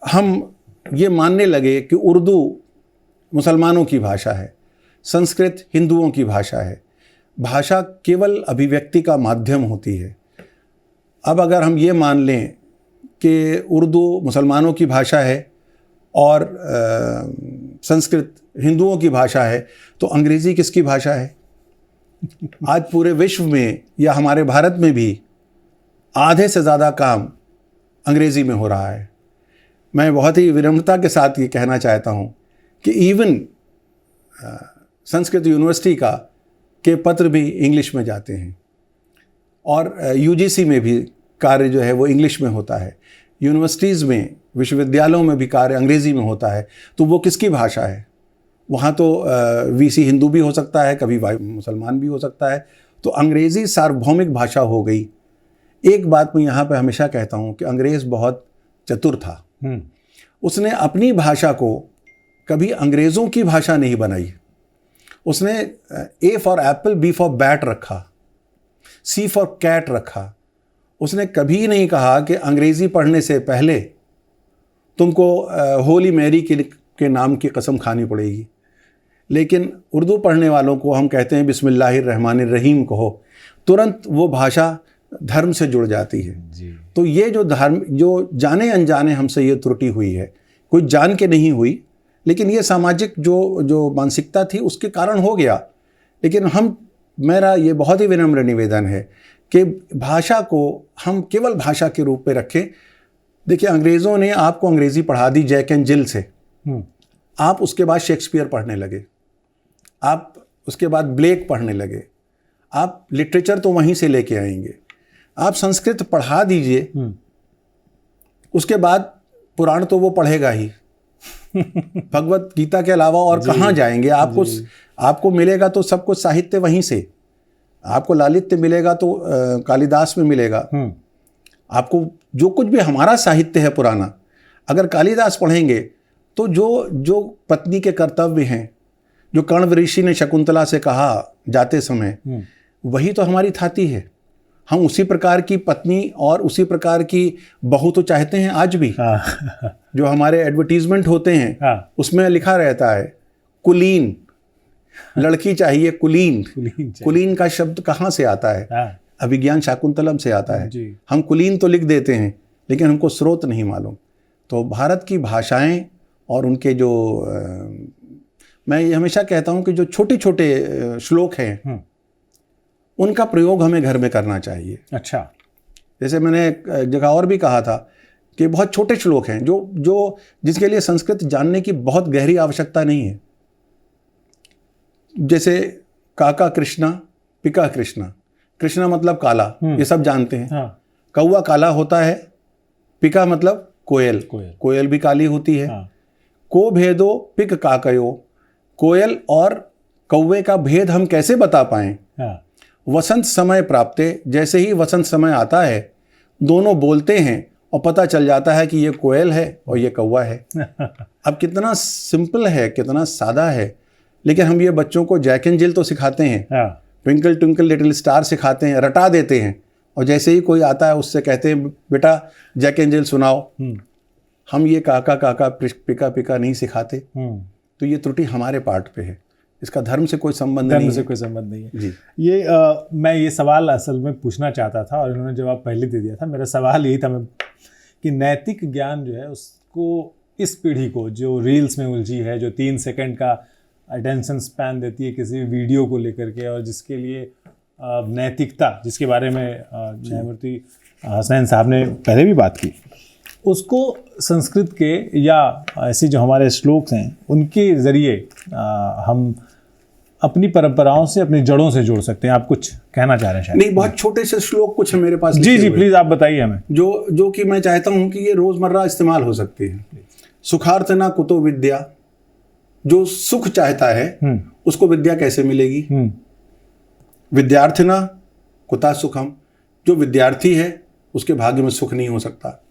हम ये मानने लगे कि उर्दू मुसलमानों की भाषा है, संस्कृत हिंदुओं की भाषा है। भाषा केवल अभिव्यक्ति का माध्यम होती है। अब अगर हम ये मान लें कि उर्दू मुसलमानों की भाषा है और संस्कृत हिंदुओं की भाषा है, तो अंग्रेज़ी किसकी भाषा है? आज पूरे विश्व में या हमारे भारत में भी आधे से ज़्यादा काम अंग्रेज़ी में हो रहा है। मैं बहुत ही विनम्रता के साथ ये कहना चाहता हूँ कि इवन संस्कृत यूनिवर्सिटी के पत्र भी इंग्लिश में जाते हैं और यूजीसी में भी कार्य जो है वो इंग्लिश में होता है। यूनिवर्सिटीज़ में, विश्वविद्यालयों में भी कार्य अंग्रेज़ी में होता है। तो वो किसकी भाषा है? वहाँ तो वीसी हिंदू भी हो सकता है, कभी मुसलमान भी हो सकता है। तो अंग्रेज़ी सार्वभौमिक भाषा हो गई। एक बात मैं यहाँ पे हमेशा कहता हूँ कि अंग्रेज़ बहुत चतुर था। उसने अपनी भाषा को कभी अंग्रेज़ों की भाषा नहीं बनाई। उसने A for apple, B for bat रखा, सी फॉर कैट रखा। उसने कभी नहीं कहा कि अंग्रेज़ी पढ़ने से पहले तुमको होली मैरी के नाम की कसम खानी पड़ेगी, लेकिन उर्दू पढ़ने वालों को हम कहते हैं बिस्मिल्लाहिर्रहमानिर्रहीम कहो, तुरंत वो भाषा धर्म से जुड़ जाती है जी। तो ये जो जाने अनजाने हमसे ये त्रुटि हुई है, कोई जान के नहीं हुई, लेकिन ये सामाजिक जो मानसिकता थी उसके कारण हो गया। लेकिन हम मेरा ये बहुत ही विनम्र निवेदन है कि भाषा को हम केवल भाषा के रूप में रखें। देखिए, अंग्रेज़ों ने आपको अंग्रेज़ी पढ़ा दी जैक एंड जिल से, आप उसके बाद शेक्सपियर पढ़ने लगे, आप उसके बाद ब्लेक पढ़ने लगे, आप लिटरेचर तो वहीं से लेके आएंगे। आप संस्कृत पढ़ा दीजिए, उसके बाद पुराण तो वो पढ़ेगा ही, भगवत गीता के अलावा और कहाँ जाएंगे। आपको मिलेगा तो सब कुछ साहित्य वहीं से, आपको लालित्य मिलेगा तो कालिदास में मिलेगा। आपको जो कुछ भी हमारा साहित्य है पुराना, अगर कालिदास पढ़ेंगे तो जो पत्नी के कर्तव्य हैं, जो कण्व ऋषि ने शकुंतला से कहा जाते समय, वही तो हमारी थाती है। हम उसी प्रकार की पत्नी और उसी प्रकार की बहू तो चाहते हैं आज भी। जो हमारे एडवर्टीजमेंट होते हैं उसमें लिखा रहता है कुलीन, लड़की चाहिए कुलीन। कुलीन का शब्द कहाँ से आता है? अभिज्ञान शाकुंतलम से आता है। हम कुलीन तो लिख देते हैं लेकिन हमको स्रोत नहीं मालूम। तो भारत की भाषाएं और उनके जो मैं ये हमेशा कहता हूं कि जो छोटे छोटे श्लोक हैं उनका प्रयोग हमें घर में करना चाहिए। अच्छा, जैसे मैंने एक जगह और भी कहा था कि बहुत छोटे श्लोक हैं जो जिसके लिए संस्कृत जानने की बहुत गहरी आवश्यकता नहीं है। जैसे काका कृष्णा, पिका कृष्णा। कृष्णा मतलब काला, ये सब जानते हैं। कौवा काला होता है, पिका मतलब कोयल, कोयल भी काली होती है। को भेदो पिक काकयो, कोयल और कौवे का भेद हम कैसे बता पाएं? वसंत समय प्राप्ते, जैसे ही वसंत समय आता है दोनों बोलते हैं और पता चल जाता है कि ये कोयल है और ये कौवा है। अब कितना सिंपल है, कितना सादा है, लेकिन हम ये बच्चों को जैक एंड जिल तो सिखाते हैं, ट्विंकल ट्विंकल लिटिल स्टार सिखाते हैं, रटा देते हैं, और जैसे ही कोई आता है उससे कहते हैं बेटा जैक एंड जिल सुनाओ। हम ये काका काका पिका पिका नहीं सिखाते। तो ये त्रुटि हमारे पार्ट पे है, इसका धर्म से कोई संबंध नहीं है। से कोई संबंध नहीं है जी। ये मैं ये सवाल असल में पूछना चाहता था और इन्होंने जवाब पहले दे दिया था। मेरा सवाल यही था कि नैतिक ज्ञान जो है उसको इस पीढ़ी को जो रील्स में उलझी है, जो 3 सेकंड का अटेंशन स्पैन देती है किसी वीडियो को लेकर के, और जिसके लिए नैतिकता, जिसके बारे में न्यायमूर्ति हसनैन साहब ने पहले भी बात की, उसको संस्कृत के या ऐसे जो हमारे श्लोक हैं उनके ज़रिए हम अपनी परंपराओं से, अपनी जड़ों से जोड़ सकते हैं। आप कुछ कहना चाह रहे हैं शायद? नहीं, बहुत छोटे से श्लोक कुछ है मेरे पास। जी प्लीज़ आप बताइए हमें। जो कि मैं चाहता हूँ कि ये रोज़मर्रा इस्तेमाल हो सकती है। सुखार्थना कुतो विद्या, जो सुख चाहता है उसको विद्या कैसे मिलेगी? विद्यार्थिना कुता सुखम, जो विद्यार्थी है उसके भाग्य में सुख नहीं हो सकता।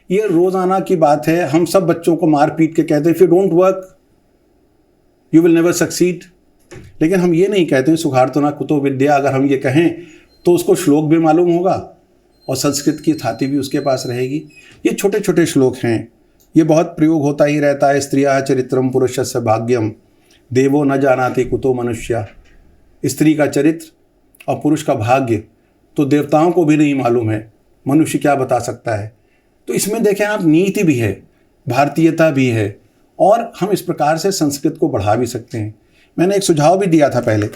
ये रोजाना की बात है। हम सब बच्चों को मार पीट के कहते हैं if you don't work you will never succeed, लेकिन हम ये नहीं कहते सुखार्थना कुतो विद्या। अगर हम ये कहें तो उसको श्लोक भी मालूम होगा और संस्कृत की थाती भी उसके पास रहेगी। ये छोटे छोटे श्लोक हैं, ये बहुत प्रयोग होता ही रहता है। स्त्रिया चरित्रम पुरुषस्य भाग्यम, देवो न जानाति कुतो मनुष्य। स्त्री का चरित्र और पुरुष का भाग्य तो देवताओं को भी नहीं मालूम है, मनुष्य क्या बता सकता है। तो इसमें देखें आप, नीति भी है, भारतीयता भी है, और हम इस प्रकार से संस्कृत को बढ़ा भी सकते हैं। मैंने एक सुझाव भी दिया था पहले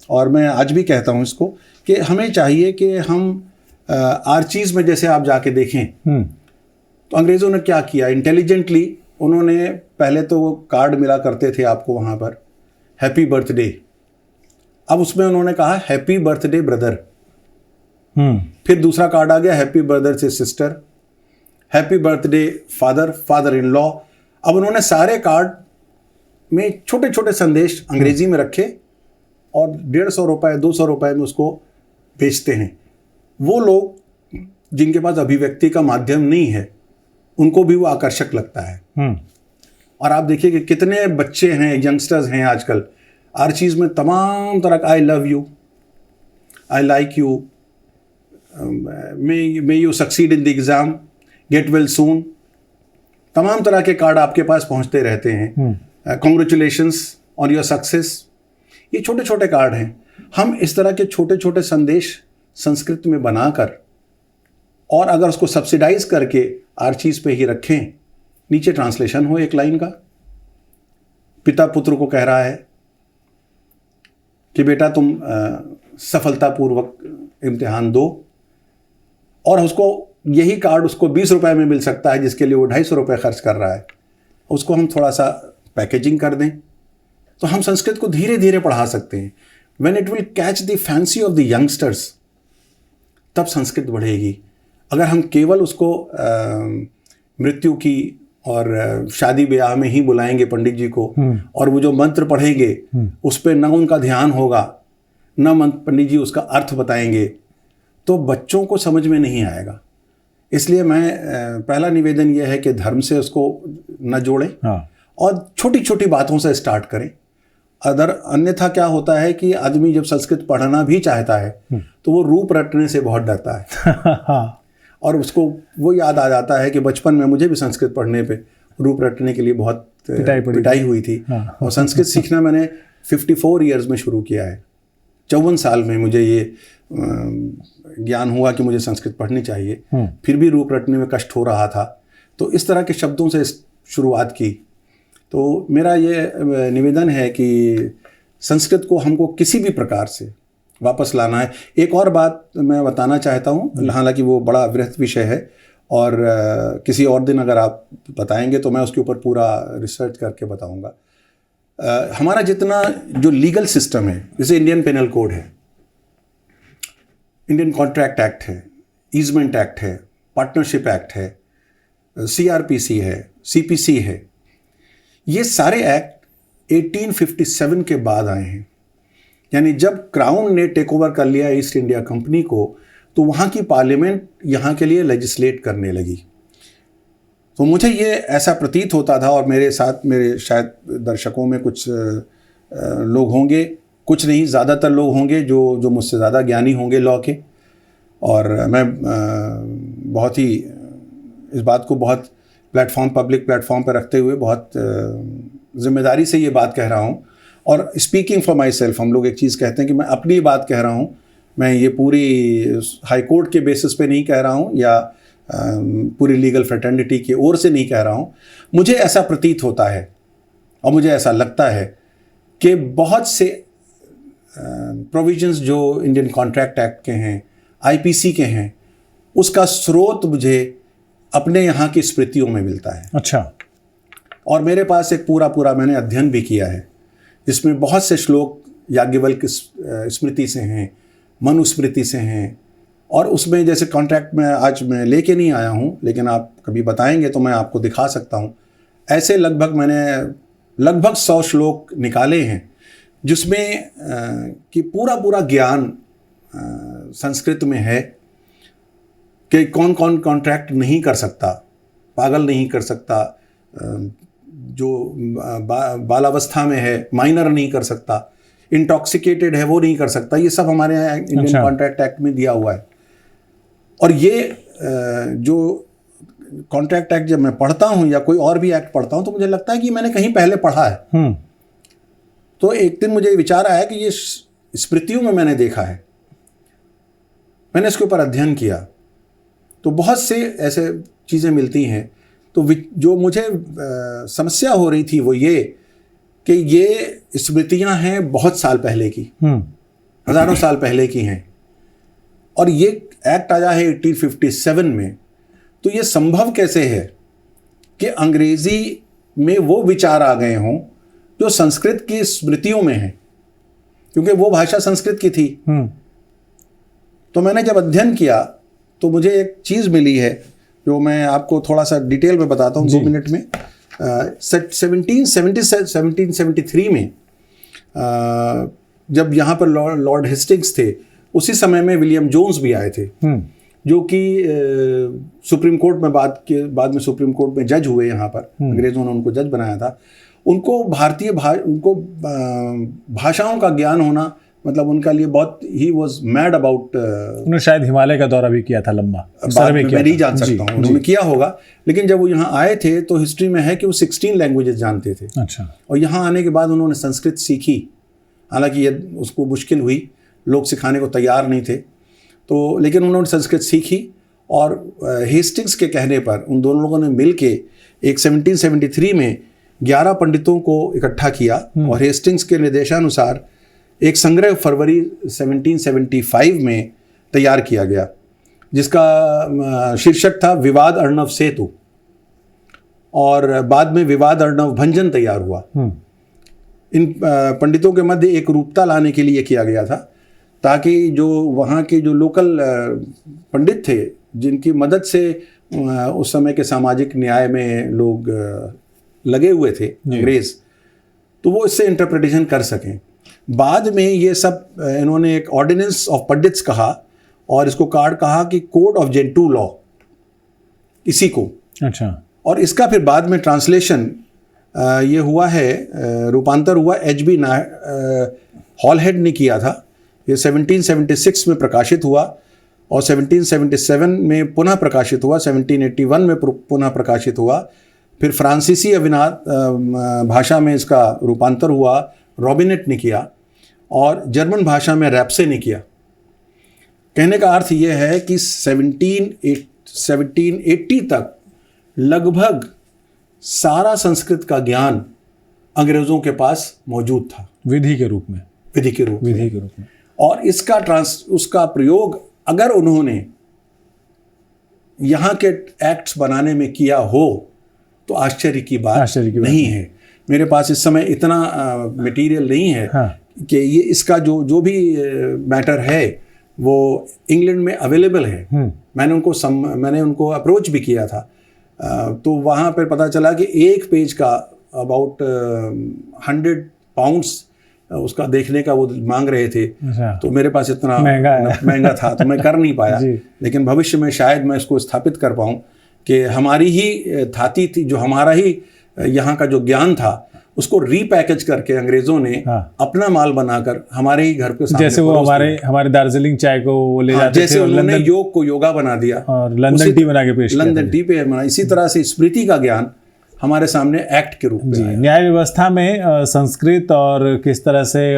और मैं आज भी कहता हूँ इसको कि हमें चाहिए कि हम आर्चीज़ में जैसे आप जाके देखें तो अंग्रेज़ों ने क्या किया, इंटेलिजेंटली उन्होंने पहले तो वो कार्ड मिला करते थे आपको वहाँ पर, हैप्पी बर्थडे। अब उसमें उन्होंने कहा हैप्पी बर्थडे ब्रदर। फिर दूसरा कार्ड आ गया हैप्पी बर्थडे से sister, happy birthday father, father in law. अब उन्होंने सारे कार्ड में छोटे छोटे संदेश अंग्रेजी में रखे और 150 रुपये 200 रुपये में उसको बेचते हैं। वो लोग जिनके पास अभिव्यक्ति का माध्यम नहीं है उनको भी वो आकर्षक लगता है। और आप देखिए कि कितने बच्चे हैं, यंगस्टर्स हैं आजकल, हर चीज़ में तमाम तरह का I love you, I like you, may you succeed in the exam, get well soon, तमाम तरह के कार्ड आपके पास पहुंचते रहते हैं। कॉन्ग्रेचुलेशंस ऑन योर सक्सेस, ये छोटे छोटे कार्ड हैं। हम इस तरह के छोटे छोटे संदेश संस्कृत में बनाकर और अगर उसको सब्सिडाइज करके आर्चीज़ पे ही रखें, नीचे ट्रांसलेशन हो एक लाइन का, पिता पुत्र को कह रहा है कि बेटा तुम सफलतापूर्वक इम्तिहान दो, और उसको यही कार्ड उसको 20 रुपए में मिल सकता है जिसके लिए वो 250 रुपये खर्च कर रहा है, उसको हम थोड़ा सा पैकेजिंग कर दें तो हम संस्कृत को धीरे धीरे पढ़ा सकते हैं। When it will catch the fancy of the youngsters, तब संस्कृत बढ़ेगी। अगर हम केवल उसको मृत्यु की और शादी ब्याह में ही बुलाएंगे पंडित जी को, और वो जो मंत्र पढ़ेंगे उस पर न उनका ध्यान होगा, न पंडित जी उसका अर्थ बताएंगे, तो बच्चों को समझ में नहीं आएगा। इसलिए मैं पहला निवेदन यह है कि धर्म से उसको न जोड़ें, और छोटी छोटी बातों से स्टार्ट करें। अन्यथा क्या होता है कि आदमी जब संस्कृत पढ़ना भी चाहता है तो वो रूप रटने से बहुत डरता है और उसको वो याद आ जाता है कि बचपन में मुझे भी संस्कृत पढ़ने पे रूप रटने के लिए बहुत पिटाई हुई थी। और संस्कृत सीखना मैंने 54 ईयर्स में शुरू किया है। 54 साल में मुझे ये ज्ञान हुआ कि मुझे संस्कृत पढ़नी चाहिए, फिर भी रूप रटने में कष्ट हो रहा था, तो इस तरह के शब्दों से शुरुआत की। तो मेरा ये निवेदन है कि संस्कृत को हमको किसी भी प्रकार से वापस लाना है। एक और बात मैं बताना चाहता हूँ, हालांकि वो बड़ा वृहत विषय है और किसी और दिन अगर आप बताएंगे तो मैं उसके ऊपर पूरा रिसर्च करके बताऊँगा। हमारा जितना जो लीगल सिस्टम है, जैसे इंडियन पेनल कोड है, इंडियन कॉन्ट्रैक्ट एक्ट है, ईजमेंट एक्ट है, पार्टनरशिप एक्ट है, CRPC है, CPC है, ये सारे एक्ट 1857 के बाद आए हैं। यानी जब क्राउन ने टेक ओवर कर लिया ईस्ट इंडिया कंपनी को, तो वहाँ की पार्लियामेंट यहाँ के लिए लेजिस्लेट करने लगी। तो मुझे ये ऐसा प्रतीत होता था, और मेरे साथ मेरे शायद दर्शकों में कुछ लोग होंगे, कुछ नहीं ज़्यादातर लोग होंगे जो मुझसे ज़्यादा ज्ञानी होंगे लॉ के, और मैं बहुत ही इस बात को बहुत पब्लिक प्लेटफॉर्म पर रखते हुए बहुत जिम्मेदारी से ये बात कह रहा हूँ। और स्पीकिंग फॉर माई सेल्फ, हम लोग एक चीज़ कहते हैं कि मैं अपनी बात कह रहा हूँ, मैं ये पूरी हाई कोर्ट के बेसिस पे नहीं कह रहा हूँ या पूरी लीगल फ्रेटर्निटी की ओर से नहीं कह रहा हूँ। मुझे ऐसा प्रतीत होता है और मुझे ऐसा लगता है कि बहुत से प्रोविजंस जो इंडियन कॉन्ट्रैक्ट एक्ट के हैं, IPC के हैं, उसका स्रोत मुझे अपने यहाँ की स्मृतियों में मिलता है। अच्छा। और मेरे पास एक पूरा मैंने अध्ययन भी किया है जिसमें बहुत से श्लोक याज्ञवल्क स्मृति से हैं, मनुस्मृति से हैं, और उसमें जैसे कॉन्ट्रैक्ट में आज मैं लेके नहीं आया हूँ, लेकिन आप कभी बताएंगे तो मैं आपको दिखा सकता हूँ। ऐसे लगभग 100 श्लोक निकाले हैं जिसमें कि पूरा ज्ञान संस्कृत में है कि कौन कौन कॉन्ट्रैक्ट नहीं कर सकता, पागल नहीं कर सकता, जो बालावस्था में है माइनर नहीं कर सकता, इंटॉक्सिकेटेड है वो नहीं कर सकता। ये सब हमारे यहाँ इंडियन कॉन्ट्रैक्ट एक्ट में दिया हुआ है। और ये जो कॉन्ट्रैक्ट एक्ट जब मैं पढ़ता हूँ या कोई और भी एक्ट पढ़ता हूँ तो मुझे लगता है कि मैंने कहीं पहले पढ़ा है। तो एक दिन मुझे विचार आया कि ये स्मृतियों में मैंने देखा है। मैंने इसके ऊपर अध्ययन किया तो बहुत से ऐसे चीज़ें मिलती हैं। तो जो मुझे समस्या हो रही थी वो ये कि ये स्मृतियां हैं बहुत साल पहले की, हज़ारों साल पहले की हैं, और ये एक्ट आया है 1857 में। तो ये संभव कैसे है कि अंग्रेजी में वो विचार आ गए हों जो संस्कृत की स्मृतियों में हैं, क्योंकि वो भाषा संस्कृत की थी। तो मैंने जब अध्ययन किया तो मुझे एक चीज़ मिली है जो मैं आपको थोड़ा सा डिटेल में बताता हूँ 2 मिनट में। 1773 में जब यहाँ पर लॉर्ड हेस्टिंग्स थे, उसी समय में विलियम जोन्स भी आए थे, जो कि सुप्रीम कोर्ट में बाद में सुप्रीम कोर्ट में जज हुए। यहाँ पर अंग्रेजों ने उनको जज बनाया था। उनको भाषाओं का ज्ञान होना, मतलब उनका लिए बहुत ही वॉज मैड अबाउट। उन्होंने शायद हिमालय का दौरा भी किया था, लंबा सर्वे किया, मैं नहीं जान सकता हूँ, उन्होंने किया होगा। लेकिन जब वो यहाँ आए थे तो हिस्ट्री में है कि वो 16 लैंग्वेजेस जानते थे। अच्छा। और यहाँ आने के बाद उन्होंने संस्कृत सीखी, हालांकि ये उसको मुश्किल हुई, लोग सिखाने को तैयार नहीं थे, तो लेकिन उन्होंने संस्कृत सीखी। और हेस्टिंग्स के कहने पर उन दोनों लोगों ने मिल के एक 1773 में 11 पंडितों को इकट्ठा किया और हेस्टिंग्स के निर्देशानुसार एक संग्रह फरवरी 1775 में तैयार किया गया, जिसका शीर्षक था विवाद अर्णव सेतु, और बाद में विवाद अर्णव भंजन तैयार हुआ। इन पंडितों के मध्य एक रूपता लाने के लिए किया गया था, ताकि जो वहाँ के जो लोकल पंडित थे, जिनकी मदद से उस समय के सामाजिक न्याय में लोग लगे हुए थे अंग्रेज, तो वो इससे इंटरप्रिटेशन कर सकें। बाद में ये सब इन्होंने एक ऑर्डिनेंस ऑफ पंडित्स कहा, और इसको कार्ड कहा कि कोड ऑफ जेंटू लॉ, इसी को। अच्छा। और इसका फिर बाद में ट्रांसलेशन ये हुआ है, रूपांतर हुआ HB हॉलहेड ने किया था। ये 1776 में प्रकाशित हुआ, और 1777 में पुनः प्रकाशित हुआ, 1781 में पुनः प्रकाशित हुआ। फिर फ्रांसीसी अविनाद भाषा में इसका रूपांतर हुआ, रॉबिनेट ने किया, और जर्मन भाषा में रैप्से ने किया। कहने का अर्थ यह है कि 1780 तक लगभग सारा संस्कृत का ज्ञान अंग्रेज़ों के पास मौजूद था, विधि के रूप में। और इसका उसका प्रयोग अगर उन्होंने यहाँ के एक्ट्स बनाने में किया हो तो आश्चर्य की बात नहीं है। मेरे पास इस समय इतना मटेरियल नहीं है कि ये इसका जो भी मैटर है वो इंग्लैंड में अवेलेबल है। मैंने उनको अप्रोच भी किया था, तो वहाँ पर पता चला कि एक पेज का अबाउट 100 पाउंड्स उसका देखने का वो मांग रहे थे। तो मेरे पास इतना महंगा था तो मैं कर नहीं पाया। लेकिन भविष्य में शायद मैं इसको स्थापित कर पाऊँ कि हमारी ही थाती थी, जो हमारा ही यहाँ का जो ज्ञान था, उसको रीपैकेज करके अंग्रेजों ने अपना माल बनाकर हमारे ही घर पे, जैसे वो हमारे दार्जिलिंग चाय को वो ले जाते जैसे उन्होंने योग को योगा बना दिया और लंदन टी बना के पेश किया, लंदन टी पे बना। इसी तरह से स्मृति का ज्ञान हमारे सामने एक्ट के रूप में आया। न्याय व्यवस्था में संस्कृत और किस तरह से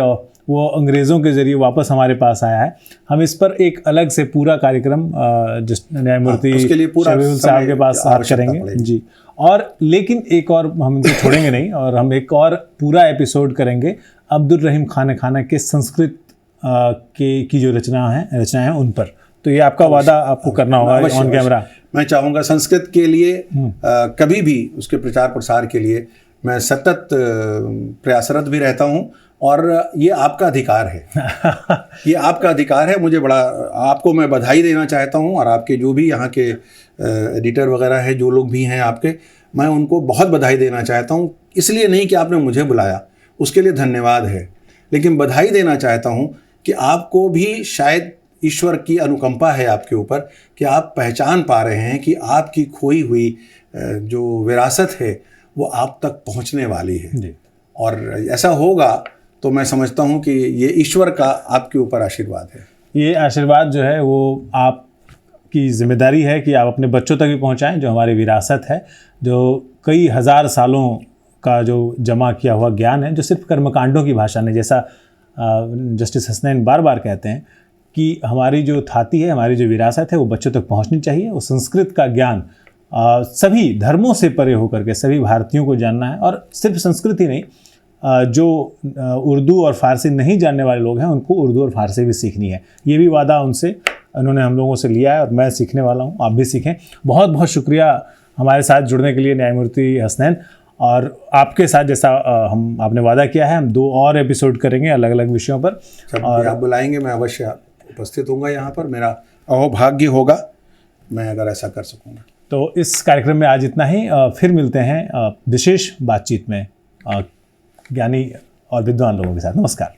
वो अंग्रेज़ों के जरिए वापस हमारे पास आया है, हम इस पर एक अलग से पूरा कार्यक्रम न्यायमूर्ति शबीहुल साहब के पास करेंगे जी। और लेकिन एक और हम इनको छोड़ेंगे नहीं, और हम एक और पूरा एपिसोड करेंगे अब्दुल रहीम खाना के संस्कृत की जो रचनाएं हैं उन पर। तो ये आपका वादा आपको करना होगा ऑन कैमरा। मैं चाहूँगा संस्कृत के लिए कभी भी उसके प्रचार प्रसार के लिए मैं सतत प्रयासरत भी रहता हूँ, और ये आपका अधिकार है। ये आपका अधिकार है। मुझे बड़ा आपको मैं बधाई देना चाहता हूँ, और आपके जो भी यहाँ के एडिटर वगैरह है, जो लोग भी हैं आपके, मैं उनको बहुत बधाई देना चाहता हूँ। इसलिए नहीं कि आपने मुझे बुलाया, उसके लिए धन्यवाद है, लेकिन बधाई देना चाहता हूँ कि आपको भी शायद ईश्वर की अनुकंपा है आपके ऊपर, कि आप पहचान पा रहे हैं कि आपकी खोई हुई जो विरासत है वो आप तक पहुँचने वाली है। और ऐसा होगा तो मैं समझता हूँ कि ये ईश्वर का आपके ऊपर आशीर्वाद है। ये आशीर्वाद जो है वो आपकी जिम्मेदारी है कि आप अपने बच्चों तक भी पहुँचाएं, जो हमारी विरासत है, जो कई हज़ार सालों का जो जमा किया हुआ ज्ञान है, जो सिर्फ कर्मकांडों की भाषा नहीं, जैसा जस्टिस हसनैन बार बार कहते हैं कि हमारी जो थाती है, हमारी जो विरासत है, वो बच्चों तक पहुँचनी चाहिए। वो संस्कृत का ज्ञान सभी धर्मों से परे होकर के सभी भारतीयों को जानना है, और सिर्फ संस्कृत ही नहीं, जो उर्दू और फ़ारसी नहीं जानने वाले लोग हैं उनको उर्दू और फ़ारसी भी सीखनी है। ये भी वादा उन्होंने हम लोगों से लिया है, और मैं सीखने वाला हूँ, आप भी सीखें। बहुत बहुत शुक्रिया हमारे साथ जुड़ने के लिए न्यायमूर्ति हसनैन। और आपके साथ जैसा आपने वादा किया है, हम 2 और एपिसोड करेंगे अलग अलग विषयों पर, और आप बुलाएंगे मैं अवश्य उपस्थित होऊंगा यहाँ पर। मेरा अहोभाग्य होगा मैं अगर ऐसा कर सकूँगा। तो इस कार्यक्रम में आज इतना ही। फिर मिलते हैं विशेष बातचीत में ज्ञानी और विद्वान लोगों के साथ। नमस्कार।